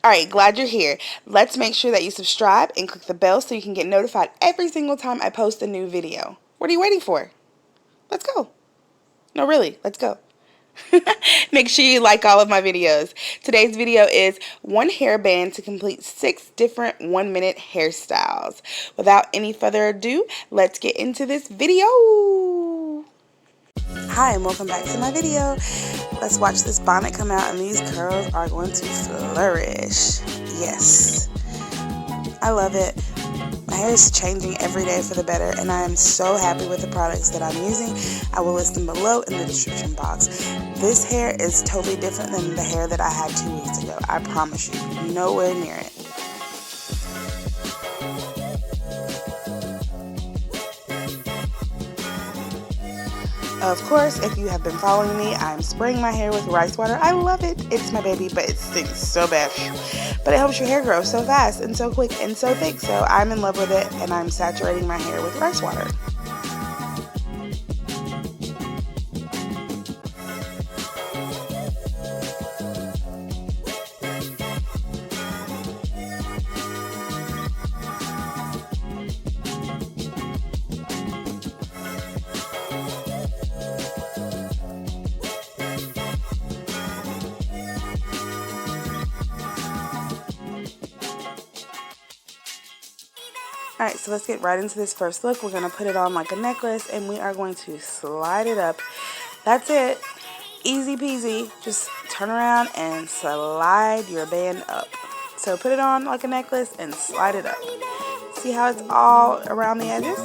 Alright, glad you're here. Let's make sure that you subscribe and click the bell so you can get notified every single time I post a new video. What are you waiting for? Let's go. No, really, let's go. Make sure you like all of my videos. Today's video is one hairband to complete 6 different 1-minute hairstyles. Without any further ado, let's get into this video. Hi and welcome back to my video. Let's watch this bonnet come out and these curls are going to flourish. Yes, I love it. My hair is changing every day for the better and I am so happy with the products that I'm using. I will list them below in the description box. This hair is totally different than the hair that I had 2 weeks ago. I promise you, nowhere near it. Of course, if you have been following me, I'm spraying my hair with rice water. I love it. It's my baby, but it stinks so bad. But it helps your hair grow so fast and so quick and so thick. So I'm in love with it and I'm saturating my hair with rice water. Alright, so let's get right into this first look. We're going to put it on like a necklace and we are going to slide it up. That's it. Easy peasy. Just turn around and slide your band up. So put it on like a necklace and slide it up. See how it's all around the edges?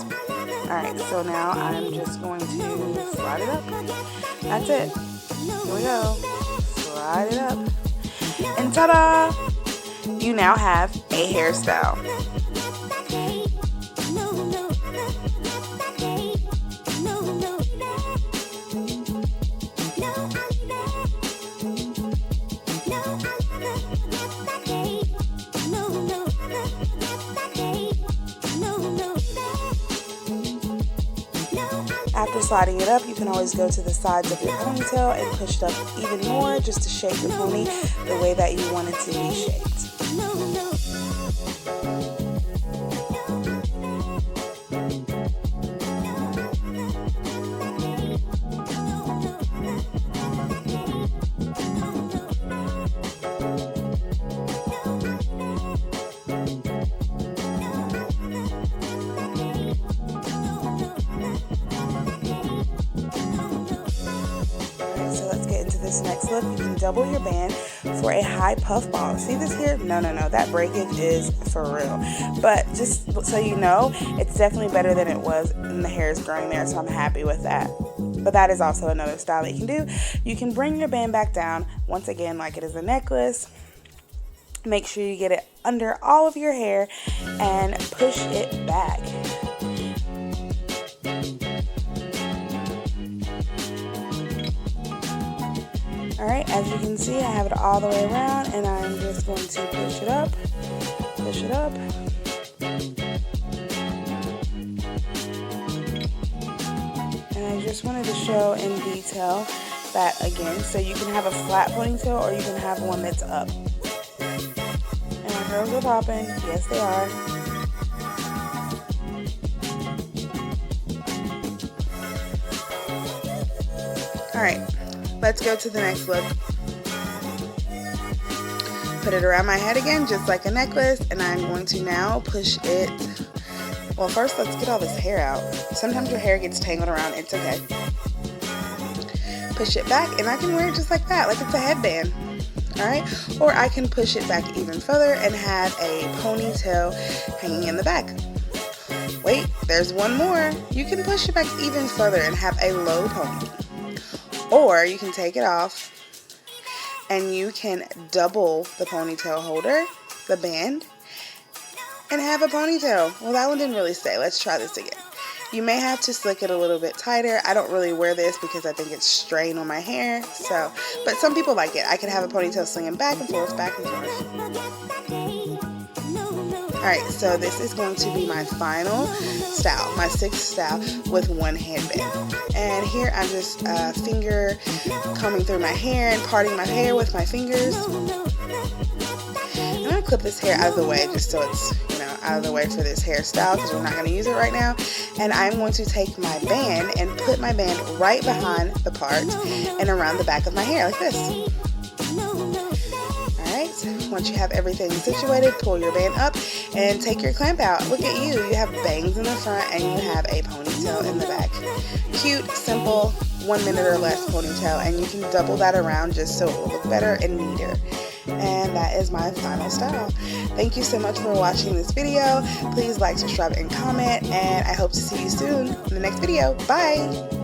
Alright, so now I'm just going to slide it up. That's it. Here we go. Slide it up. And ta-da! You now have a hairstyle. After sliding it up, you can always go to the sides of your ponytail and push it up even more just to shape the pony the way that you want it to be shaped. This next look, you can double your band for a high puff ball. See this here? No, that breakage is for real. But just so you know, it's definitely better than it was and the hair is growing there, so I'm happy with that. But that is also another style that you can do. You can bring your band back down, once again, like it is a necklace. Make sure you get it under all of your hair and push it back. Alright, as you can see, I have it all the way around and I'm just going to push it up, and I just wanted to show in detail that again, so you can have a flat ponytail or you can have one that's up. And my curls are popping, yes they are. Alright. Let's go to the next look. Put it around my head again, just like a necklace, and I'm going to now push it. Well, first let's get all this hair out. Sometimes your hair gets tangled around, it's okay. Push it back, and I can wear it just like that, like it's a headband. Alright? Or I can push it back even further and have a ponytail hanging in the back. Wait, there's one more. You can push it back even further and have a low pony. Or you can take it off and you can double the ponytail holder, the band, and have a ponytail. Well, that one didn't really stay. Let's try this again. You may have to slick it a little bit tighter. I don't really wear this because I think it's strain on my hair. But some people like it. I can have a ponytail slinging back and forth, back and forth. Alright, so this is going to be my final style, my sixth style with one headband. And here I'm just finger combing through my hair and parting my hair with my fingers. clip this hair out of the way just so it's, you know, out of the way for this hairstyle because we're not going to use it right now. And I'm going to take my band and put my band right behind the part and around the back of my hair like this. Alright, once you have everything situated, pull your band up and take your clamp out. Look at you, you have bangs in the front and you have a ponytail in the back. Cute, simple, 1 minute or less ponytail, and you can double that around just so it will look better and neater. And that is my final style. Thank you so much for watching this video. Please like, subscribe, and comment, and I hope to see you soon in the next video. Bye!